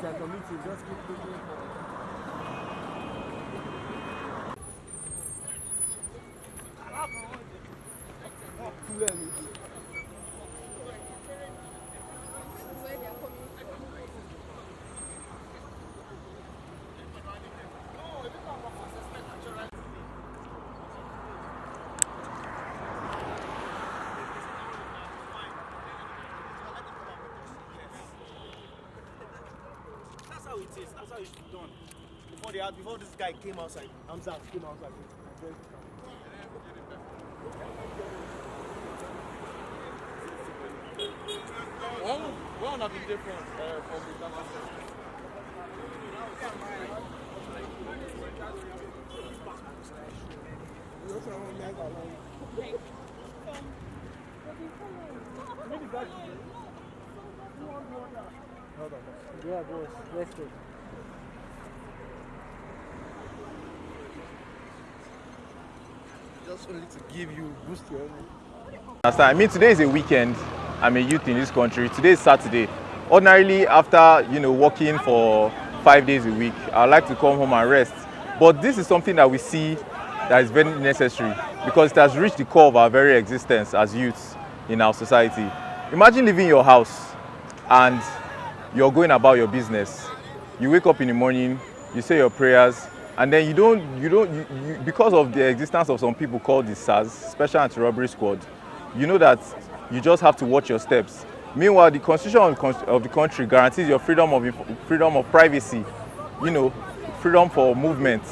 are committing, just keep pushing forward. That's how it is. That's how it should be done. Before this guy came outside, Hamza came outside. One of the different from the Yeah, boss. Let's go. just only to give you boost your energy. I mean, today is a weekend. I'm a youth in this country. Today is Saturday. Ordinarily, after working for 5 days a week, I like to come home and rest. But this is something that we see that is very necessary because it has reached the core of our very existence as youths in our society. Imagine leaving your house and you're going about your business. You wake up in the morning, you say your prayers, and then you because of the existence of some people called the SARS, Special Anti-Robbery Squad, you know that you just have to watch your steps. Meanwhile, the constitution of the country guarantees your freedom of privacy, freedom for movement.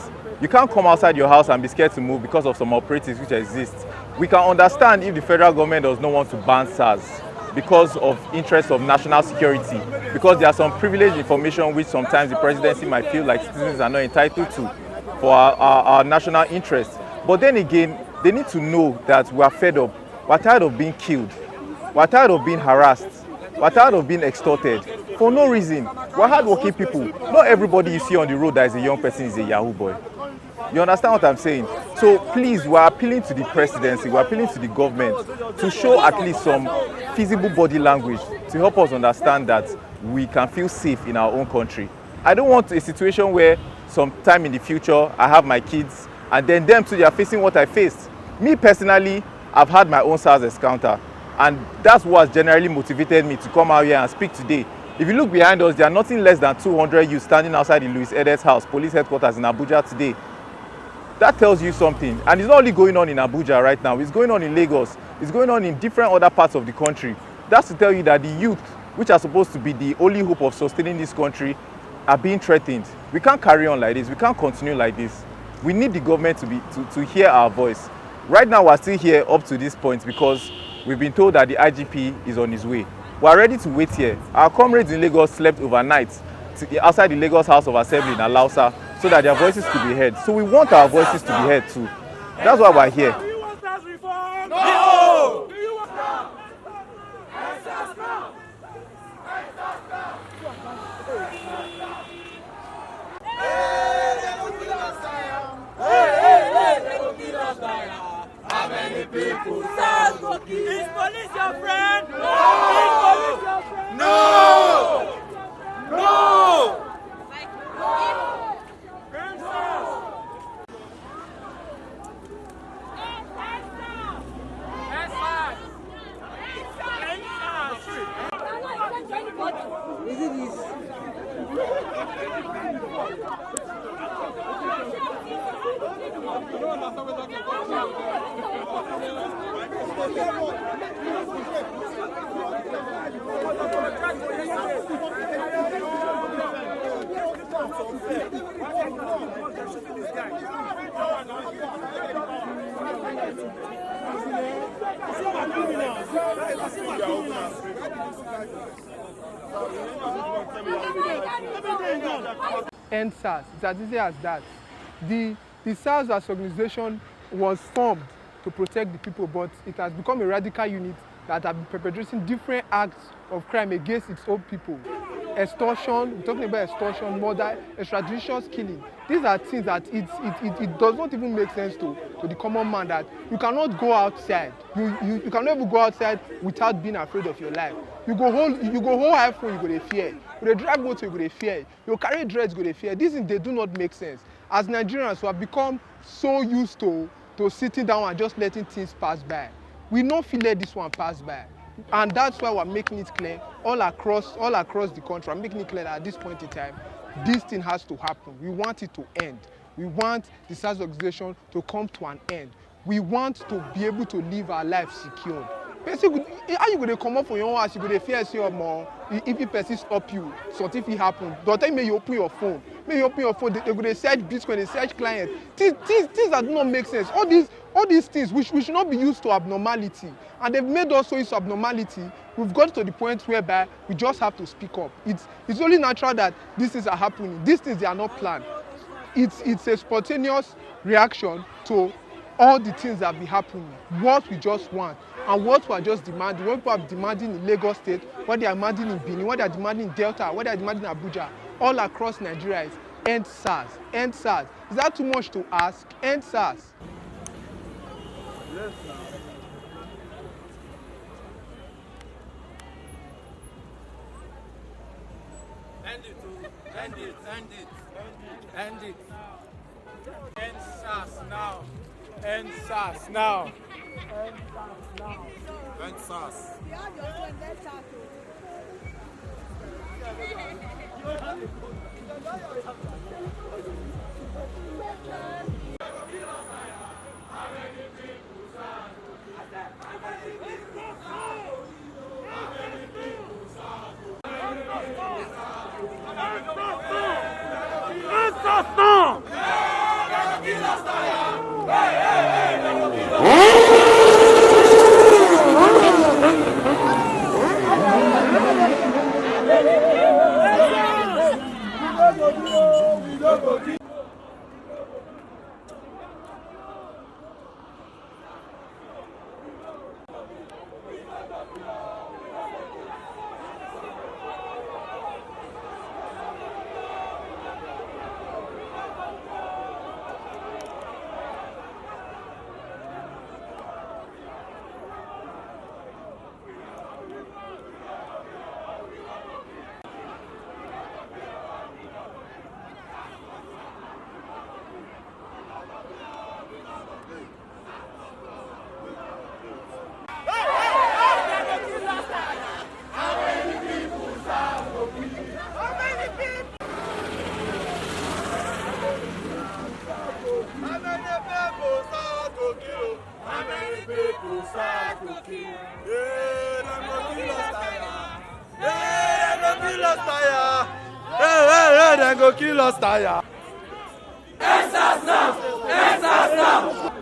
You can't come outside your house and be scared to move because of some operatives which exist. We can understand if the federal government does not want to ban SARS because of interests of national security, because there are some privileged information which sometimes the presidency might feel like citizens are not entitled to for our national interests. But then again, they need to know that we are fed up. We're tired of being killed. We're tired of being harassed. We're tired of being extorted for no reason. We're hardworking people. Not everybody you see on the road that is a young person is a Yahoo boy. You understand what I'm saying? So please, we're appealing to the presidency, we're appealing to the government to show at least some feasible body language to help us understand that we can feel safe in our own country. I don't want a situation where sometime in the future I have my kids and then them too, they are facing what I faced. Me personally, I've had my own SARS encounter, and that's what generally motivated me to come out here and speak today. If you look behind us, there are nothing less than 200 youths standing outside the Louis Edet House, Police Headquarters in Abuja today. That tells you something. And it's not only going on in Abuja right now, it's going on in Lagos, it's going on in different other parts of the country. That's to tell you that the youth, which are supposed to be the only hope of sustaining this country, are being threatened. We can't carry on like this, we can't continue like this. We need the government to hear our voice. Right now, we're still here up to this point because we've been told that the IGP is on his way. We're ready to wait here. Our comrades in Lagos slept overnight outside the Lagos House of Assembly in Alausa so that their voices could be heard. So we want our voices to be heard too. That's why we're here. Do you want SARS reform? No! Do you want EndSARSnow? How many people SARS go kill? Is police your friend? No! Is police your friend? No! No! Is it this? EndSARS. It's as easy as that. The SARS as organization was formed to protect the people, but it has become a radical unit that has been perpetrating different acts of crime against its own people. extortion, we're talking about extortion, murder, extrajudicial killing. These are things that it does not even make sense to the common man that you cannot go outside. You cannot even go outside without being afraid of your life. You go hold iPhone, you go to fear. You go drive motor, you go to fear. You carry dreads, you go to fear. These things, they do not make sense. As Nigerians, we have become so used to sitting down and just letting things pass by. We don't feel let this one pass by. And that's why we're making it clear all across the country. I'm making it clear that at this point in time, this thing has to happen. We want it to end. We want the SARS organization to come to an end. We want to be able to live our life secured. Basically, how you going to come up from your house, you going to fear your mom, if a person stop you, something will happen. Don't tell me you open your phone. May you open your phone, they're going to search Bitcoin, they search clients. Things that do not make sense. All these things, we should not be used to abnormality. And they've made us so used to abnormality. We've got to the point whereby we just have to speak up. It's only natural that these things are happening. These things, they are not planned. It's a spontaneous reaction to all the things that be happening, what we just want, and what we are just demanding. What people are demanding in Lagos State, what they are demanding in Benin, what they are demanding in Delta, what they are demanding in Abuja, all across Nigeria is end SARS, end SARS. Is that too much to ask? End SARS. Yes, End it, end it, end it, end it. End SARS now. End SARS now. End SARS. They go kill us, tire. EndSARSnow! EndSARSnow!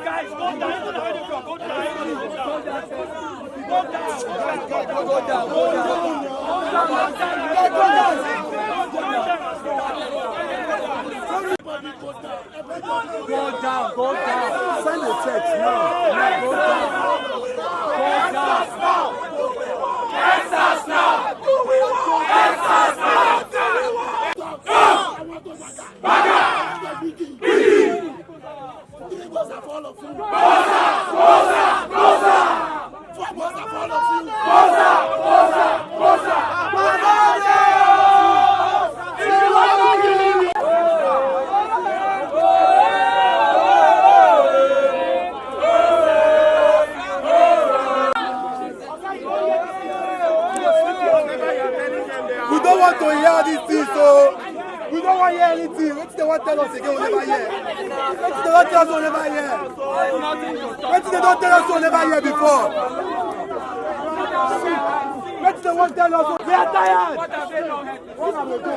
Guys, go down. Go down. Send a text now. Go down. EndSARSnow! We don't want to hear these things, so We don't want to hear anything. What they want to tell us again, we'll never hear. What they don't tell us, we'll never hear. What they don't tell us, we'll never hear before. What they want to tell us, we are tired. One of the go.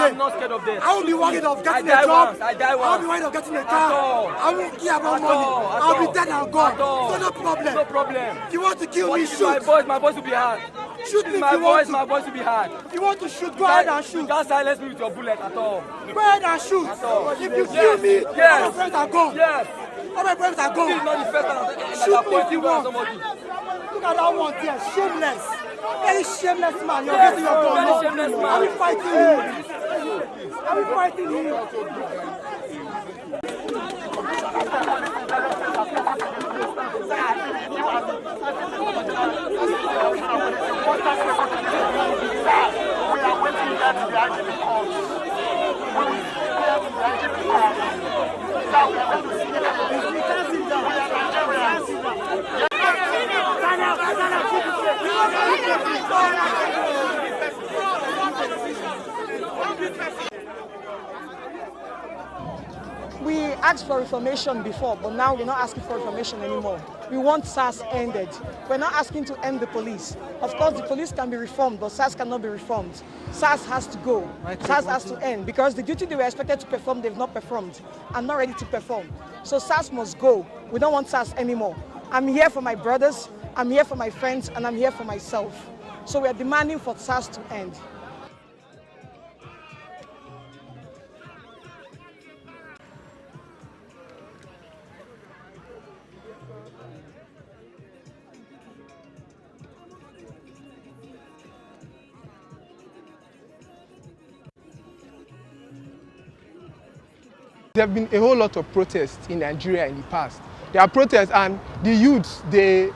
I'm not scared of death. I won't be worried of getting a job. I die once. I won't be worried of getting a car. I won't care about money. I'll be dead and gone. So no problem. No problem. If you want to kill me, shoot. My voice will be hard. Shoot me if My you want to. voice will be hard. If you want to shoot, go ahead and shoot. You can't silence me with your bullet at all. Go ahead and shoot. If you kill me, all my friends are gone. Yes. All my friends are This is gone. not the first time Shoot me if you want. somebody. Look at that one there, shameless. Very shameless man. You're Yes, getting your gun. very shameless man. I'll be fighting you. I'll be fighting you. We asked for reformation before, but now we're not asking for reformation anymore. We want SARS ended. We're not asking to end the police. Of course, the police can be reformed, but SARS cannot be reformed. SARS has to go. SARS has to end because the duty they were expected to perform, they've not performed and not ready to perform. So SARS must go. We don't want SARS anymore. I'm here for my brothers, I'm here for my friends, and I'm here for myself. So we're demanding for SARS to end. There have been a whole lot of protests in Nigeria in the past. There are protests and the youths, they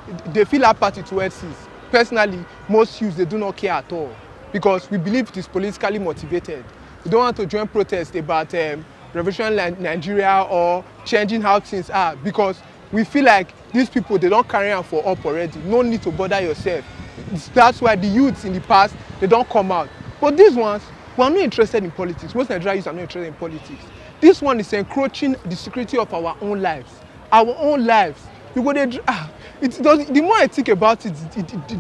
feel apathy towards this. Personally, most youths, they do not care at all because we believe it is politically motivated. We don't want to join protests about revolution Nigeria or changing how things are because we feel like these people, they don't carry on for up already. No need to bother yourself. That's why the youths in the past, they don't come out. But these ones, we are not interested in politics. Most Nigerian youths are not interested in politics. This one is encroaching the security of our own lives. Our own lives. The more I think about it,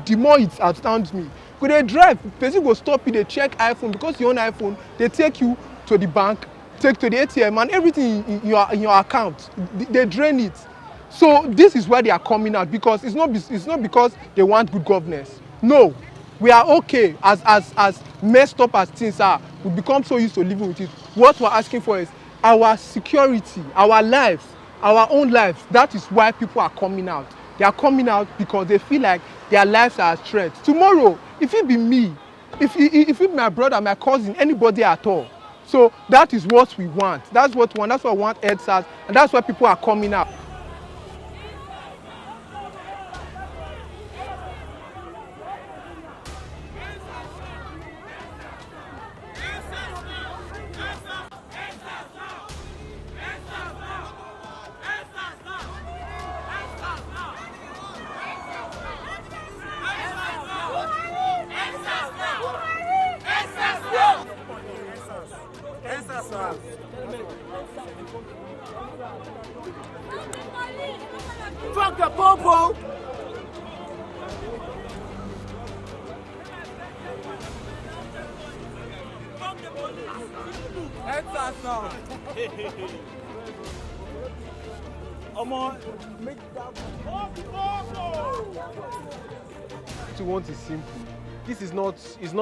the more it astounds me. When they drive, person go stop you, they check iPhone because you own iPhone. They take you to the bank, take to the ATM, and everything in your account. They drain it. So this is where they are coming out, because it's not because they want good governance. No, we are okay as messed up as things are. We become so used to living with it. What we're asking for is our security, our lives, our own lives. That is why people are coming out. They are coming out because they feel like their lives are at threat. Tomorrow, if it be me, if it be my brother, my cousin, anybody at all. So that is what we want. That's what we want. That's what I want EndSARS, and that's why people are coming out. Fuck the popo! EndSARSnow. Make that To want is simple. This is not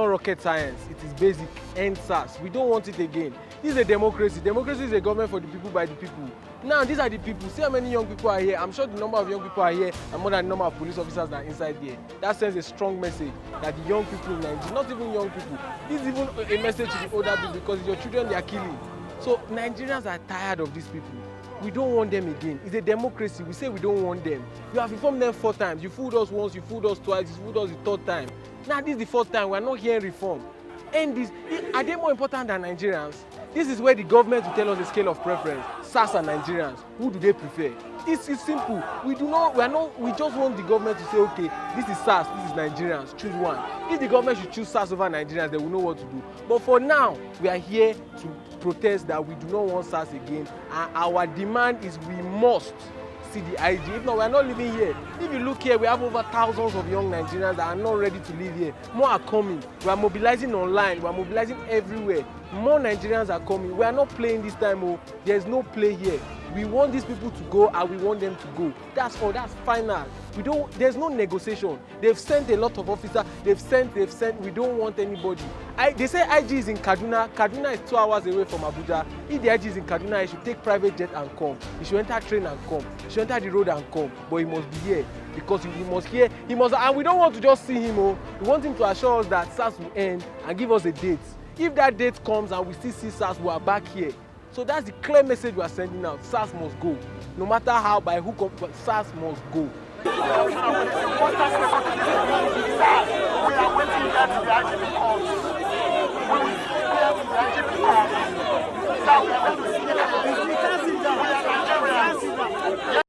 rocket science. It is basic. EndSARS. We don't want it again. This is a democracy. Democracy is a government for the people by the people. Now these are the people. See how many young people are here. I'm sure the number of young people are here and more than the number of police officers that are inside here. That sends a strong message that the young people in Nigeria, not even young people, this is even a message to the older people, because it's your children they are killing. So Nigerians are tired of these people. We don't want them again. It's a democracy. We say we don't want them. You have informed them 4 times. You fooled us once, you fooled us twice, you fooled us the 3rd time. Now this is the 4th time. We are not hearing reform. And this, are they more important than Nigerians? This is where the government will tell us the scale of preference. SARS and Nigerians. Who do they prefer? This is simple. We just want the government to say, okay, this is SARS, this is Nigerians. Choose one. If the government should choose SARS over Nigerians, they will know what to do. But for now, we are here to protest that we do not want SARS again, and our demand is we must see the IG. If not, we are not living here. If you look here, we have over thousands of young Nigerians that are not ready to live here. More are coming. We are mobilizing online. We are mobilizing everywhere. More Nigerians are coming. We are not playing this time. Oh, there is no play here. We want these people to go, and we want them to go. That's all. That's final. There's no negotiation. They've sent a lot of officers. They've sent. We don't want anybody. They say IG is in Kaduna. Kaduna is 2 hours away from Abuja. If the IG is in Kaduna, he should take private jet and come. He should enter train and come. He should enter the road and come. But he must be here, because he must hear. He must, and we don't want to just see him. Oh, we want him to assure us that SARS will end and give us a date. If that date comes and we still see SARS, we are back here. So that's the clear message we are sending out. SARS must go. No matter how, by who, but SARS must go. We are waiting here to the IGP calls. We will see here to the IGP calls. Now we are going to see here. We are Nigerians.